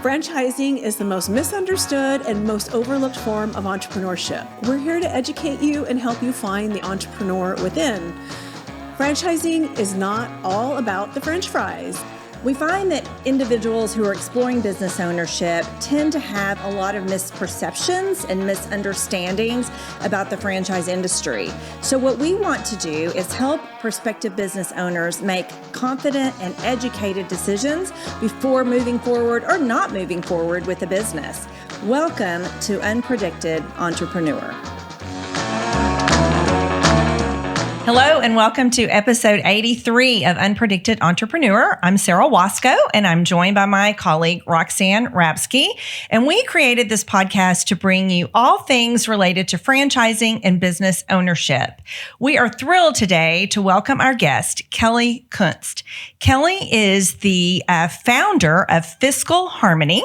Franchising is the most misunderstood and most overlooked form of entrepreneurship. We're here to educate you and help you find the entrepreneur within. Franchising is not all about the French fries. We find that individuals who are exploring business ownership tend to have a lot of misperceptions and misunderstandings about the franchise industry. So what we want to do is help prospective business owners make confident and educated decisions before moving forward or not moving forward with a business. Welcome to Unpredicted Entrepreneur. Hello and welcome to episode 83 of Unpredicted Entrepreneur. I'm Sarah Wasco and I'm joined by my colleague Roxanne Rapsky. And we created this podcast to bring you all things related to franchising and business ownership. We are thrilled today to welcome our guest, Kelly Kunst. Kelly is the founder of Fiscal Harmony.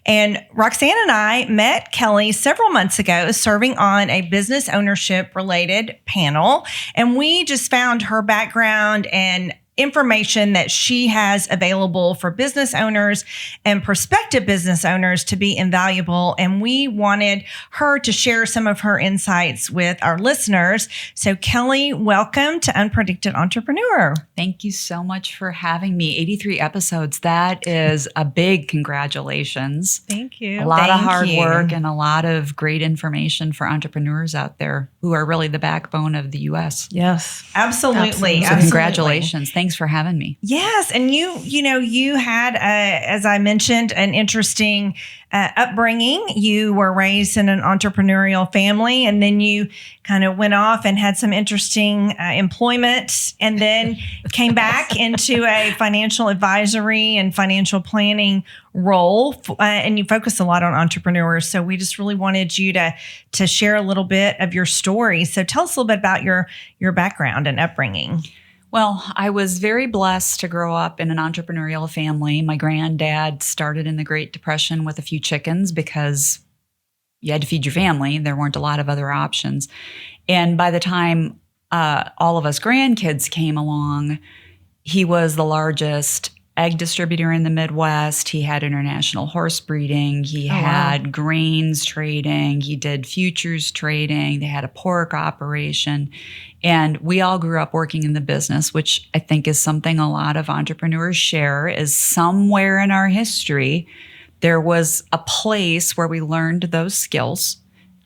And Roxanne and I met Kelly several months ago serving on a business ownership related panel. And we just found her background and information that she has available for business owners and prospective business owners to be invaluable. And we wanted her to share some of her insights with our listeners. So Kelly, welcome to Unpredicted Entrepreneur. Thank you so much for having me. 83 episodes. That is a big congratulations. Thank you. A lot of hard work and a lot of great information for entrepreneurs out there who are really the backbone of the U.S. Yes, absolutely. So congratulations. Thanks for having me. Yes. And you had, as I mentioned, an interesting upbringing. You were raised in an entrepreneurial family, and then you kind of went off and had some interesting employment, and then came back into a financial advisory and financial planning role. And you focus a lot on entrepreneurs. So we just really wanted you to share a little bit of your story. So tell us a little bit about your background and upbringing. Well, I was very blessed to grow up in an entrepreneurial family. My granddad started in the Great Depression with a few chickens because you had to feed your family. There weren't a lot of other options. And by the time all of us grandkids came along, he was the largest egg distributor in the Midwest. He had international horse breeding. He had grains trading. He did futures trading. They had a pork operation. And we all grew up working in the business, which I think is something a lot of entrepreneurs share, is somewhere in our history, there was a place where we learned those skills.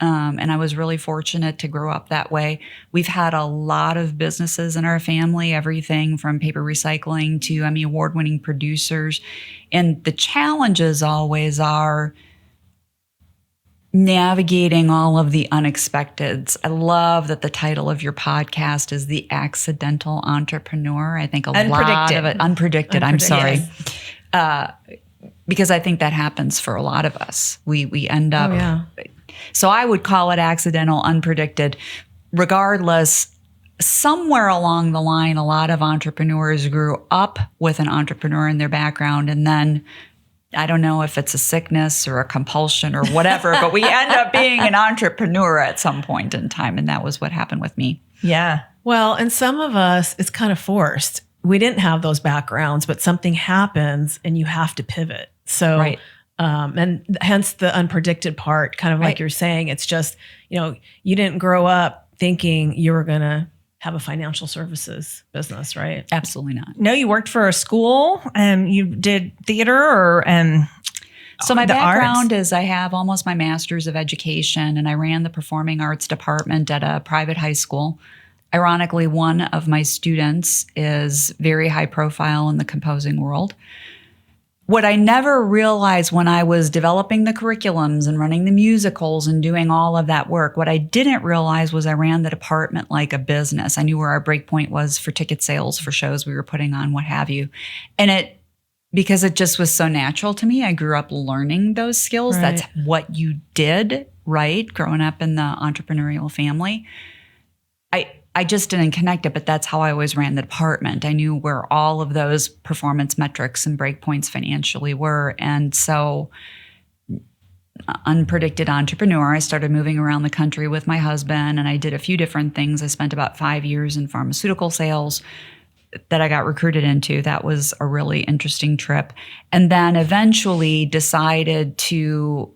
And I was really fortunate to grow up that way. We've had a lot of businesses in our family, everything from paper recycling to Emmy award-winning producers. And the challenges always are navigating all of the unexpecteds. I love that the title of your podcast is The Accidental Entrepreneur. I think a lot of it, unpredicted, I'm sorry. Yes. Because I think that happens for a lot of us. We end up... So I would call it accidental, unpredicted. Regardless, somewhere along the line, a lot of entrepreneurs grew up with an entrepreneur in their background. And then I don't know if it's a sickness or a compulsion or whatever, but we end up being an entrepreneur at some point in time. And that was what happened with me. Yeah. Well, and some of us, it's kind of forced. We didn't have those backgrounds, but something happens and you have to pivot. So, right. And hence the unpredicted part, kind of like you're saying, it's just, you didn't grow up thinking you were going to have a financial services business, right? Absolutely not. No, you worked for a school. You did theater or So my background arts. is I have almost my master's of education, and I ran the performing arts department at a private high school. Ironically, one of my students is very high profile in the composing world. What I never realized when I was developing the curriculums and running the musicals and doing all of that work, what I didn't realize was I ran the department like a business. I knew where our break point was for ticket sales for shows we were putting on, what have you. And because it just was so natural to me, I grew up learning those skills. Right. That's what you did, right? Growing up in the entrepreneurial family. I just didn't connect it, but that's how I always ran the department. I knew where all of those performance metrics and breakpoints financially were. And so, unpredicted entrepreneur, I started moving around the country with my husband, and I did a few different things. I spent about 5 years in pharmaceutical sales, that I got recruited into. That was a really interesting trip. And then eventually decided to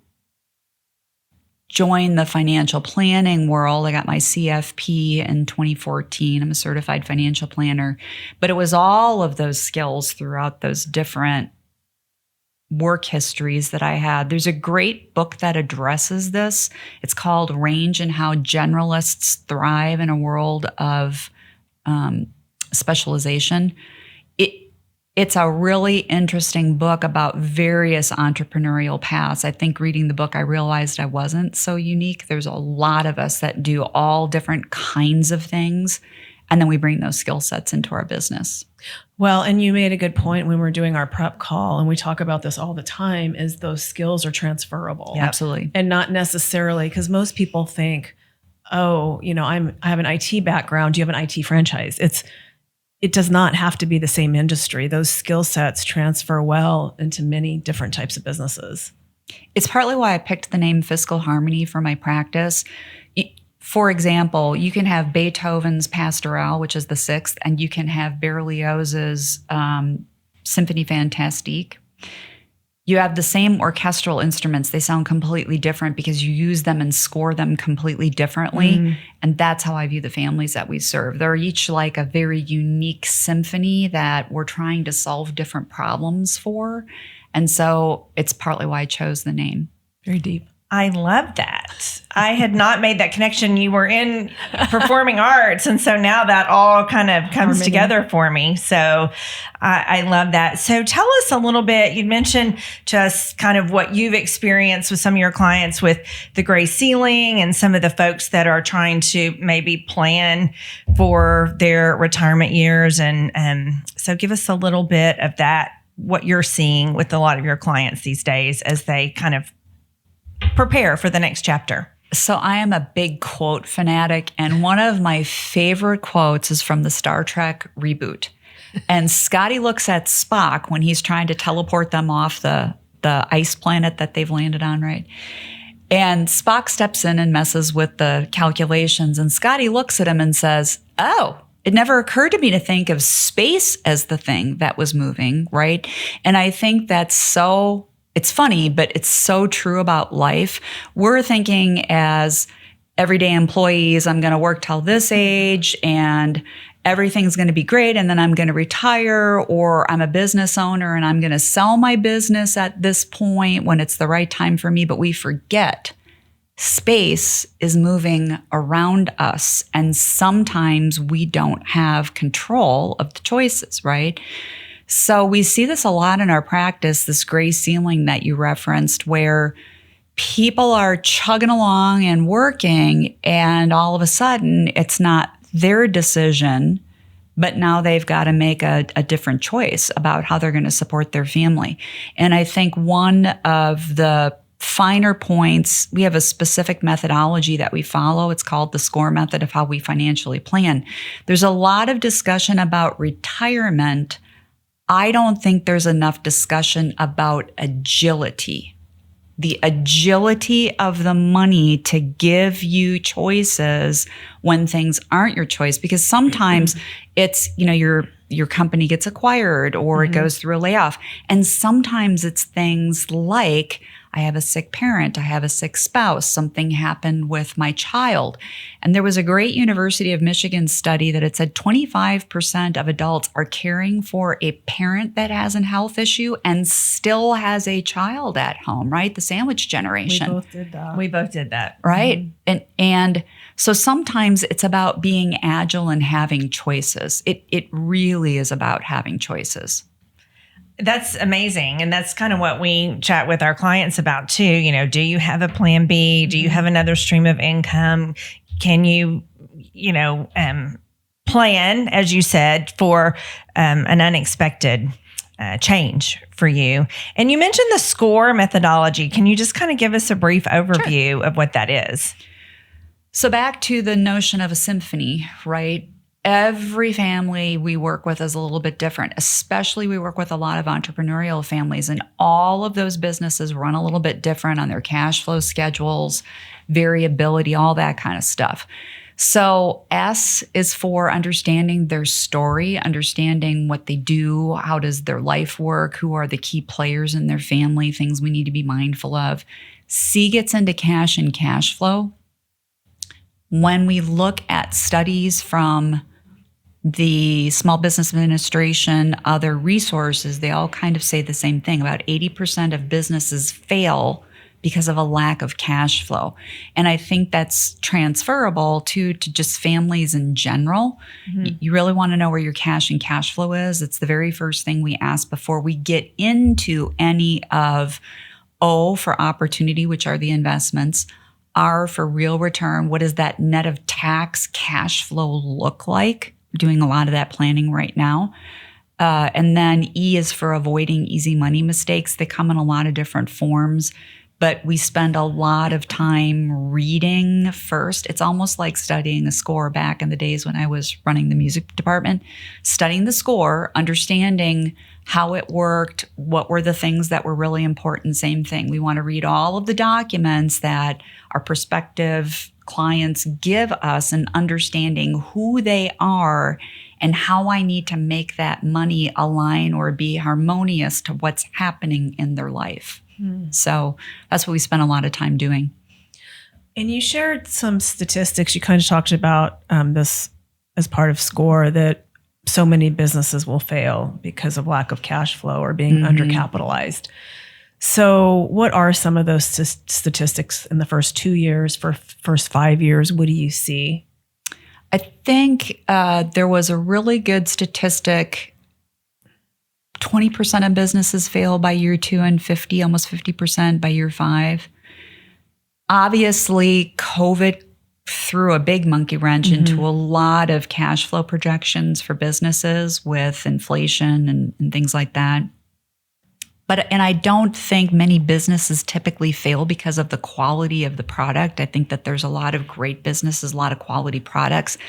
join the financial planning world. I got my CFP in 2014. I'm a certified financial planner. But it was all of those skills throughout those different work histories that I had. There's a great book that addresses this. It's called Range and How Generalists Thrive in a World of Specialization. It's a really interesting book about various entrepreneurial paths. I think reading the book, I realized I wasn't so unique. There's a lot of us that do all different kinds of things, and then we bring those skill sets into our business. Well, and you made a good point when we're doing our prep call, and we talk about this all the time, is those skills are transferable. Yep. Absolutely. And not necessarily, because most people think, oh, I have an IT background. Do you have an IT franchise? It does not have to be the same industry. Those skill sets transfer well into many different types of businesses. It's partly why I picked the name Fiscal Harmony for my practice. For example, you can have Beethoven's Pastoral, which is the sixth, and you can have Berlioz's Symphony Fantastique. You have the same orchestral instruments. They sound completely different because you use them and score them completely differently. And that's how I view the families that we serve. They're each like a very unique symphony that we're trying to solve different problems for. And so it's partly why I chose the name. Very deep. I love that. I had not made that connection. You were in performing arts, and so now that all kind of comes together for me. So I love that. So tell us a little bit. You mentioned just kind of what you've experienced with some of your clients with the gray ceiling and some of the folks that are trying to maybe plan for their retirement years. And so give us a little bit of that, what you're seeing with a lot of your clients these days as they kind of prepare for the next chapter. So I am a big quote fanatic, and one of my favorite quotes is from the Star Trek reboot. And Scotty looks at Spock when he's trying to teleport them off the ice planet that they've landed on, right? And Spock steps in and messes with the calculations, and Scotty looks at him and says, "Oh, it never occurred to me to think of space as the thing that was moving," right? And I think that's so... It's funny, but it's so true about life. We're thinking as everyday employees, I'm going to work till this age and everything's going to be great, and then I'm going to retire, or I'm a business owner and I'm going to sell my business at this point when it's the right time for me. But we forget space is moving around us, and sometimes we don't have control of the choices, right? So we see this a lot in our practice, this gray ceiling that you referenced, where people are chugging along and working, and all of a sudden it's not their decision, but now they've got to make a different choice about how they're going to support their family. And I think one of the finer points, we have a specific methodology that we follow. It's called the SCORE method of how we financially plan. There's a lot of discussion about retirement. I don't think there's enough discussion about agility, the agility of the money to give you choices when things aren't your choice. Because sometimes it's, your company gets acquired or it goes through a layoff. And sometimes it's things like, I have a sick parent, I have a sick spouse, something happened with my child. And there was a great University of Michigan study that it said 25% of adults are caring for a parent that has a health issue and still has a child at home, right? The sandwich generation. We both did that. Right? And so sometimes it's about being agile and having choices. It really is about having choices. That's amazing. And that's kind of what we chat with our clients about too. Do you have a plan B? Do you have another stream of income? Can you, plan, as you said, for an unexpected change for you? And you mentioned the SCORE methodology. Can you just kind of give us a brief overview of what that is? So back to the notion of a symphony, right? Every family we work with is a little bit different, especially we work with a lot of entrepreneurial families, and all of those businesses run a little bit different on their cash flow schedules, variability, all that kind of stuff. So S is for understanding their story, understanding what they do, how does their life work, who are the key players in their family, things we need to be mindful of. C gets into cash and cash flow. When we look at studies from the Small Business Administration, other resources, they all kind of say the same thing. About 80% of businesses fail because of a lack of cash flow. And I think that's transferable to just families in general. Mm-hmm. You really want to know where your cash and cash flow is. It's the very first thing we ask before we get into any of O for opportunity, which are the investments, R for real return. What does that net of tax cash flow look like? We're doing a lot of that planning right now. And then E is for avoiding easy money mistakes. They come in a lot of different forms. But we spend a lot of time reading first. It's almost like studying a score back in the days when I was running the music department, studying the score, understanding how it worked, what were the things that were really important, same thing. We want to read all of the documents that our prospective clients give us and understanding who they are and how I need to make that money align or be harmonious to what's happening in their life. So that's what we spend a lot of time doing. And you shared some statistics. You kind of talked about this as part of SCORE, that so many businesses will fail because of lack of cash flow or being undercapitalized. So what are some of those statistics in the first 2 years, for first 5 years? What do you see? I think there was a really good statistic. 20% of businesses fail by year 2 and almost 50% by year 5. Obviously, COVID threw a big monkey wrench into a lot of cash flow projections for businesses with inflation and things like that. And I don't think many businesses typically fail because of the quality of the product. I think that there's a lot of great businesses, a lot of quality products.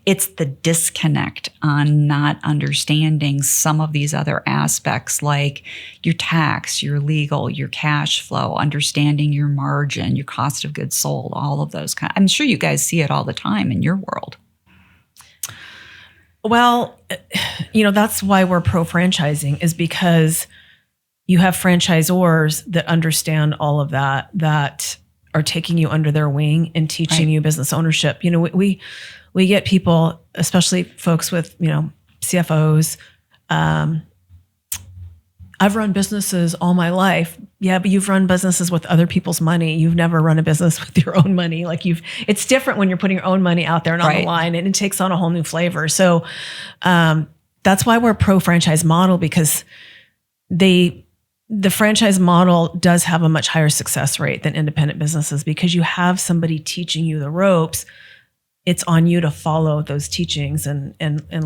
It's the disconnect on not understanding some of these other aspects, like your tax, your legal, your cash flow, understanding your margin, your cost of goods sold, all of those I'm sure you guys see it all the time in your world. Well, that's why we're pro-franchising, is because you have franchisors that understand all of that are taking you under their wing and teaching you business ownership. We get people, especially folks with, CFOs. I've run businesses all my life. Yeah, but you've run businesses with other people's money. You've never run a business with your own money. It's different when you're putting your own money out there and on the line, and it takes on a whole new flavor. So that's why we're pro-franchise model, because the franchise model does have a much higher success rate than independent businesses, because you have somebody teaching you the ropes. It's on you to follow those teachings and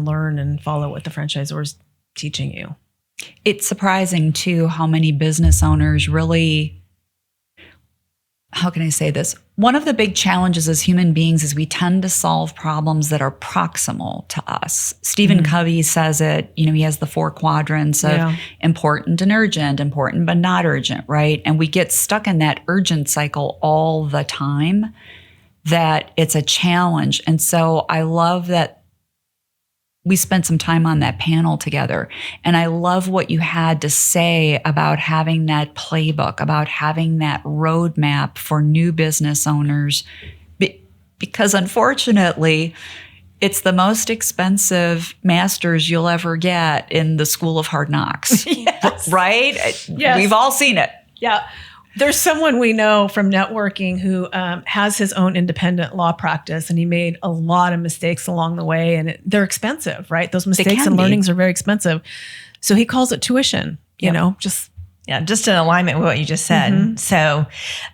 learn and follow what the franchisor's teaching you. It's surprising too how many business owners really, how can I say this? One of the big challenges as human beings is we tend to solve problems that are proximal to us. Stephen Covey says it, he has the 4 quadrants of important and urgent, important but not urgent, right? And we get stuck in that urgent cycle all the time, that it's a challenge. And so I love that we spent some time on that panel together. And I love what you had to say about having that playbook, about having that roadmap for new business owners, because unfortunately, it's the most expensive master's you'll ever get in the School of Hard Knocks, right? Yes. We've all seen it. Yeah. There's someone we know from networking who has his own independent law practice, and he made a lot of mistakes along the way, and they're expensive, right? Those mistakes and learnings are very expensive. So he calls it tuition, just in alignment with what you just said. So,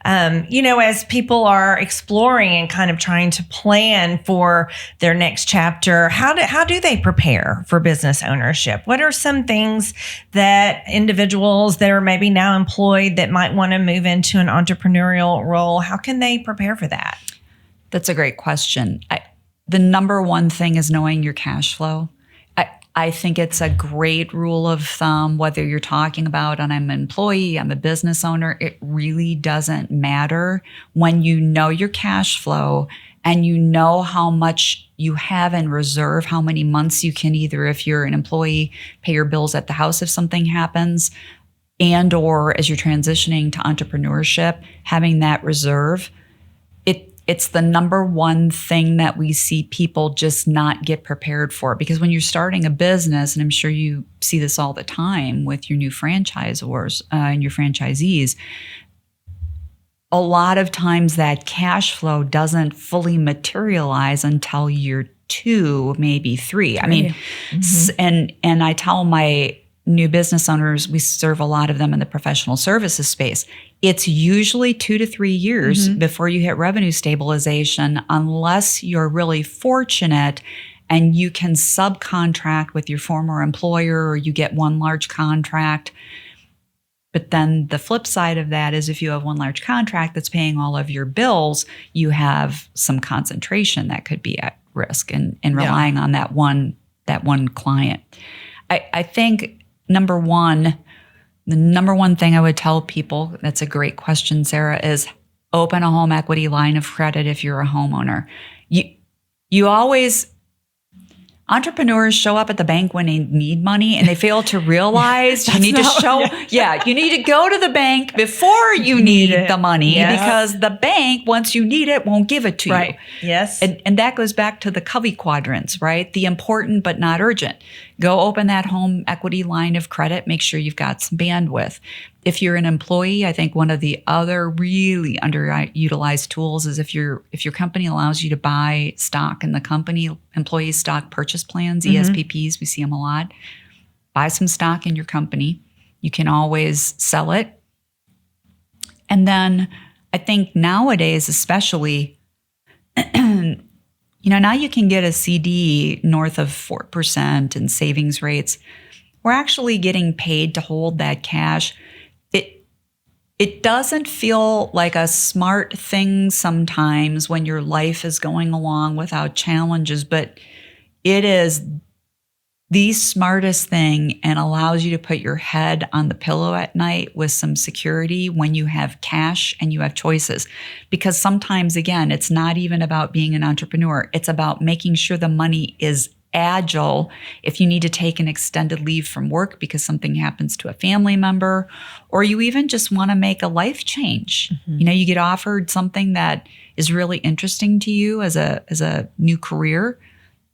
as people are exploring and kind of trying to plan for their next chapter, how do they prepare for business ownership? What are some things that individuals that are maybe now employed that might want to move into an entrepreneurial role, how can they prepare for that? That's a great question. The number one thing is knowing your cash flow. I think it's a great rule of thumb, whether you're talking about, and I'm an employee, I'm a business owner, it really doesn't matter. When you know your cash flow and you know how much you have in reserve, how many months you can either, if you're an employee, pay your bills at the house if something happens, and or as you're transitioning to entrepreneurship, having that reserve, it's the number one thing that we see people just not get prepared for. Because when you're starting a business, and I'm sure you see this all the time with your new franchisors and your franchisees, a lot of times that cash flow doesn't fully materialize until year 2, maybe 3. I mean, and I tell my new business owners, we serve a lot of them in the professional services space. It's usually 2 to 3 years before you hit revenue stabilization, unless you're really fortunate and you can subcontract with your former employer or you get one large contract. But then the flip side of that is if you have one large contract that's paying all of your bills, you have some concentration that could be at risk and relying on that one client. I think the number one thing I would tell people, that's a great question, Sarah, is open a home equity line of credit if you're a homeowner. Entrepreneurs show up at the bank when they need money and they fail to realize you need to go to the bank before you need the money because the bank, once you need it, won't give it to you. Yes. And that goes back to the Covey quadrants, right? The important but not urgent. Go open that home equity line of credit. Make sure you've got some bandwidth. If you're an employee, I think one of the other really underutilized tools is if your company allows you to buy stock in the company, employee stock purchase plans, ESPPs, we see them a lot. Buy some stock in your company. You can always sell it. And then I think nowadays, especially, now you can get a CD north of 4% and savings rates. We're actually getting paid to hold that cash. It doesn't feel like a smart thing sometimes when your life is going along without challenges, but it is the smartest thing and allows you to put your head on the pillow at night with some security when you have cash and you have choices. Because sometimes, again, it's not even about being an entrepreneur. It's about making sure the money is agile if you need to take an extended leave from work because something happens to a family member, or you even just want to make a life change. You get offered something that is really interesting to you as a new career,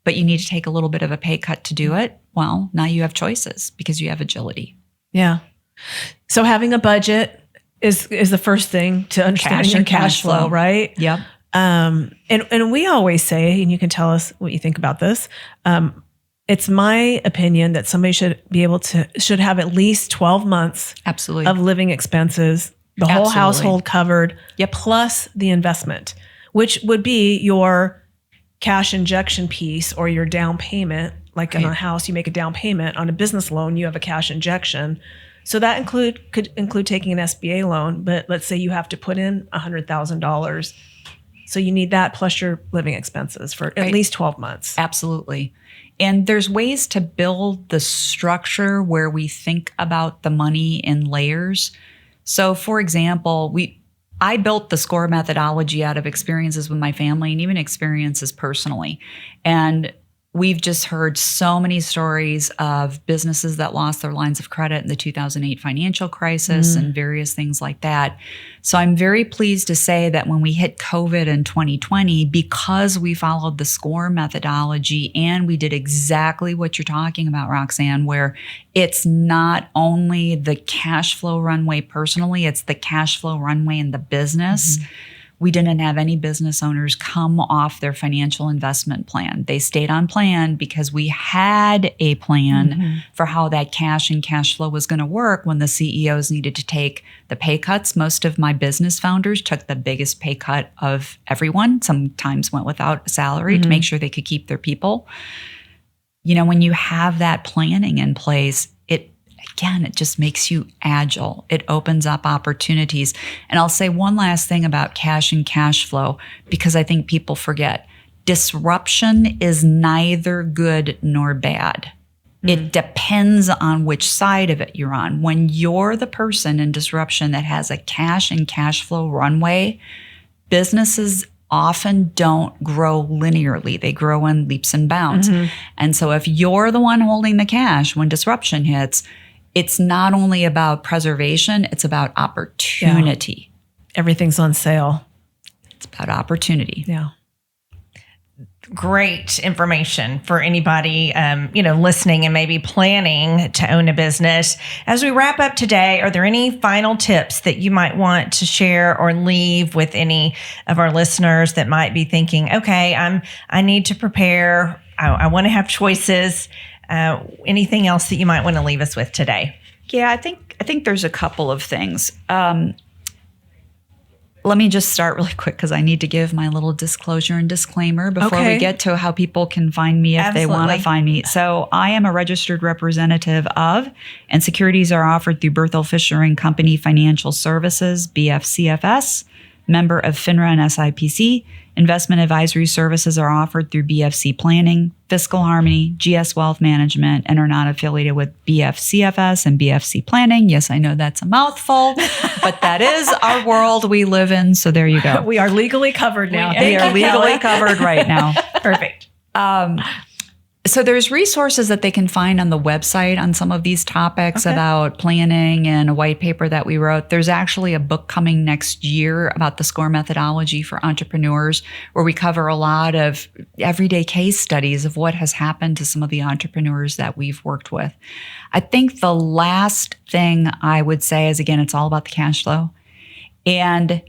but you need to take a little bit of a pay cut to do it. Well, now you have choices because you have agility. Yeah. So having a budget is the first thing to understanding your cash flow, right? Yep. And we always say, and you can tell us what you think about this. It's my opinion that somebody should have at least 12 months Absolutely. Of living expenses, the whole household covered, plus the investment, which would be your cash injection piece or your down payment. Like in a house, you make a down payment. On a business loan, you have a cash injection. So that could include taking an SBA loan, but let's say you have to put in $100,000. So you need that plus your living expenses for at least 12 months. Absolutely. And there's ways to build the structure where we think about the money in layers. So for example, I built the SCORE methodology out of experiences with my family and even experiences personally. And we've just heard so many stories of businesses that lost their lines of credit in the 2008 financial crisis and various things like that. So I'm very pleased to say that when we hit COVID in 2020, because we followed the SCORE methodology and we did exactly what you're talking about, Roxanne, where it's not only the cash flow runway personally, it's the cash flow runway in the business. We didn't have any business owners come off their financial investment plan. They stayed on plan because we had a plan for how that cash and cash flow was going to work when the CEOs needed to take the pay cuts. Most of my business founders took the biggest pay cut of everyone, sometimes went without a salary to make sure they could keep their people. When you have that planning in place, it just makes you agile. It opens up opportunities. And I'll say one last thing about cash and cash flow, because I think people forget. Disruption is neither good nor bad. It depends on which side of it you're on. When you're the person in disruption that has a cash and cash flow runway, businesses often don't grow linearly. They grow in leaps and bounds. And so if you're the one holding the cash when disruption hits, it's not only about preservation, it's about opportunity. Everything's on sale. It's about opportunity. Yeah. Great information for anybody, listening and maybe planning to own a business. As we wrap up today, are there any final tips that you might want to share or leave with any of our listeners that might be thinking, okay, I need to prepare. I want to have choices. Anything else that you might want to leave us with today? Yeah, I think there's a couple of things. Let me just start really quick because I need to give my little disclosure and disclaimer before we get to how people can find me if they want to find me. So I am a registered representative of, and securities are offered through Berthel Fisher and Company Financial Services, BFCFS, member of FINRA and SIPC. Investment advisory services are offered through BFC Planning, Fiscal Harmony, GS Wealth Management, and are not affiliated with BFCFS and BFC Planning. Yes, I know that's a mouthful, but that is our world we live in. So there you go. We are legally covered now. We are legally covered right now. Perfect. So there's resources that they can find on the website on some of these topics about planning and a white paper that we wrote. There's actually a book coming next year about the SCORE methodology for entrepreneurs, where we cover a lot of everyday case studies of what has happened to some of the entrepreneurs that we've worked with. I think the last thing I would say is, again, it's all about the cash flow. And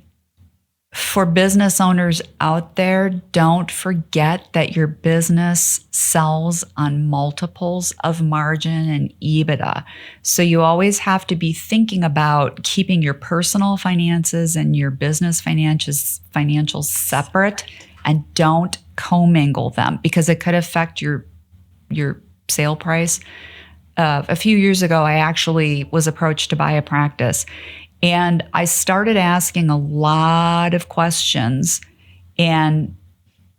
for business owners out there, don't forget that your business sells on multiples of margin and EBITDA. So you always have to be thinking about keeping your personal finances and your business financials separate, and don't commingle them because it could affect your sale price. A few years ago, I actually was approached to buy a practice. And I started asking a lot of questions, and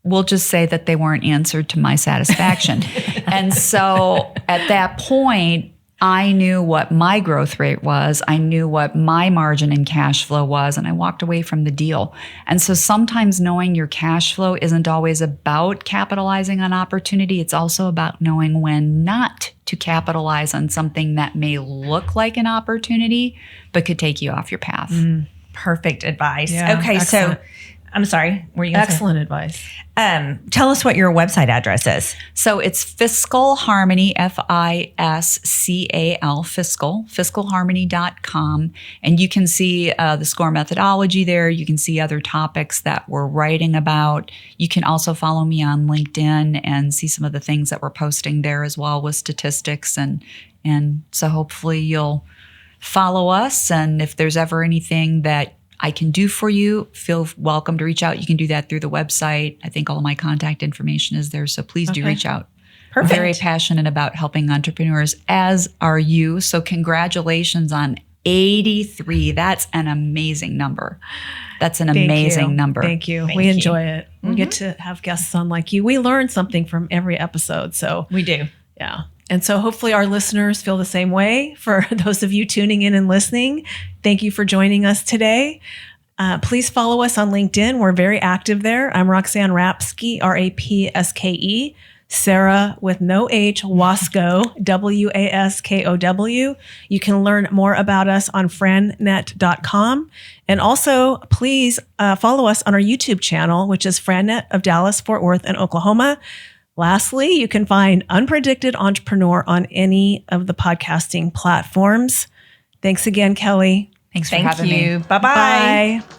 we'll just say that they weren't answered to my satisfaction. And so at that point, I knew what my growth rate was. I knew what my margin and cash flow was, and I walked away from the deal. And so sometimes knowing your cash flow isn't always about capitalizing on opportunity. It's also about knowing when not to capitalize on something that may look like an opportunity, but could take you off your path. Perfect advice. Yeah, okay, excellent. so I'm sorry. Were you gonna say? Excellent advice. Tell us what your website address is. So it's Fiscal Harmony, FISCAL, fiscalharmony.com. And you can see the SCORE methodology there. You can see other topics that we're writing about. You can also follow me on LinkedIn and see some of the things that we're posting there as well with statistics. And so hopefully you'll follow us. And if there's ever anything that I can do for you, feel welcome to reach out. You can do that through the website. I think all of my contact information is there, so please do reach out. Perfect. I'm very passionate about helping entrepreneurs, as are you. So congratulations on 83. That's an amazing number. That's an amazing number. Thank you. We enjoy it. We get to have guests on like you. We learn something from every episode. So We do. yeah. And so hopefully our listeners feel the same way. For those of you tuning in and listening, thank you for joining us today. Please follow us on LinkedIn. We're very active there. I'm Roxanne Rapske, Rapske. Sarah with no H, Waskow, Waskow. You can learn more about us on frannet.com. And also, please follow us on our YouTube channel, which is Frannet of Dallas, Fort Worth, and Oklahoma. Lastly, you can find Unpredicted Entrepreneur on any of the podcasting platforms. Thanks again, Kelly. Thanks for having me. Thank you. Bye-bye. Bye.